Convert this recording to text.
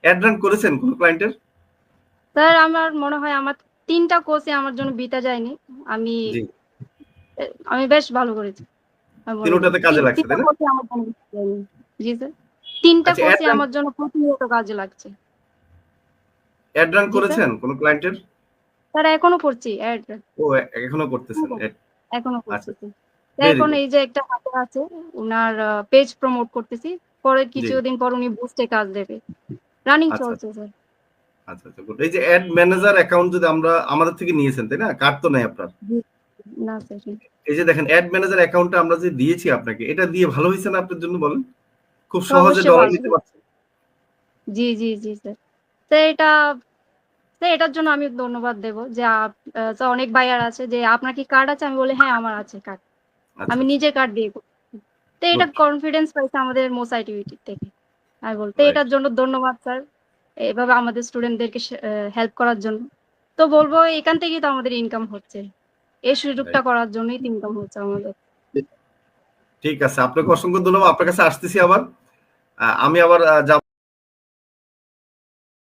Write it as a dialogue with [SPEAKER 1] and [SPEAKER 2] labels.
[SPEAKER 1] Add run করেছেন কোন ক্লায়েন্টের?
[SPEAKER 2] স্যার আমার মনে হয় আমার ৩ টা কোর্সে আমার জন্য বিতা যায়নি। আমি
[SPEAKER 1] জি।
[SPEAKER 2] আমি বেশ ভালো করেছি। আমি মনে করি।
[SPEAKER 1] তিনোটাতে কাজে লাগছে,
[SPEAKER 2] ৩ টা
[SPEAKER 1] তাই না?
[SPEAKER 2] কোর্সে আমার জন্য বিতা যায়নি। জি স্যার। ৩ টা
[SPEAKER 1] আচ্ছা,
[SPEAKER 2] কোর্সই আমার জন্য প্রতিনিয়ত কাজে লাগছে।
[SPEAKER 1] অ্যাড রান
[SPEAKER 2] জি স্যার।
[SPEAKER 1] করেছেন কোন ক্লায়েন্টের?
[SPEAKER 2] স্যার এখনো করছি এড।
[SPEAKER 1] ও এখনো করতেছেন এড।
[SPEAKER 2] এখনো
[SPEAKER 1] আচ্ছা,
[SPEAKER 2] করতেছি।
[SPEAKER 1] ভেরি
[SPEAKER 2] এখন
[SPEAKER 1] গুড।
[SPEAKER 2] এই যে একটা হাতে আছে, উনার পেজ প্রমোট করতেছি। পরে
[SPEAKER 1] জি।
[SPEAKER 2] কিছুদিন পর উনি বুস্টে কাজ দেবে। রানিং
[SPEAKER 1] আচ্ছা,
[SPEAKER 2] চলছে স্যার।
[SPEAKER 1] আচ্ছা, গুড। এই যে অ্যাড ম্যানেজার অ্যাকাউন্ট যদি আমরা আমাদের থেকে নিয়েছেন, তাই না? কার্ড তো নাই আপনার।
[SPEAKER 2] জি, না স্যার।
[SPEAKER 1] এই যে দেখেন অ্যাড ম্যানেজার অ্যাকাউন্টটা আমরা যে দিয়েছি আপনাকে, এটা দিয়ে ভালো হইছে না আপনার জন্য বলেন? খুব সহজে
[SPEAKER 2] অবশ্যই
[SPEAKER 1] ডলার
[SPEAKER 2] ভালো।
[SPEAKER 1] নিতে পারছেন।
[SPEAKER 2] জি, জি, জি স্যার। তো এটা তো এটার জন্য আমি ধন্যবাদ দেব যে তো অনেক বায়ার আছে যে আপনার কি কার্ড আছে? আমি বলি হ্যাঁ আমার আছে কার্ড।
[SPEAKER 1] আচ্ছা,
[SPEAKER 2] আমি
[SPEAKER 1] আচ্ছা।
[SPEAKER 2] নিজে কার্ড দিয়ে করছি। তো এটা
[SPEAKER 1] গুড।
[SPEAKER 2] কনফিডেন্স পাইছে আমাদের মোসাইটিভিটি থেকে। আমি বলতে
[SPEAKER 1] রাইট।
[SPEAKER 2] এটার জন্য ধন্যবাদ স্যার। এভাবে আমাদের স্টুডেন্টদেরকে হেল্প করার জন্য। তো বলবো এখান থেকেই তো আমাদের ইনকাম হচ্ছে। এই সুযোগটা
[SPEAKER 1] রাইট।
[SPEAKER 2] করার জন্যই তো ইনকাম হচ্ছে আমাদের।
[SPEAKER 1] ঠিক আছে। আপনাকে অসংখ্য ধন্যবাদ। আপনার কাছে আসতেছি আবার। আমি আবার যাব।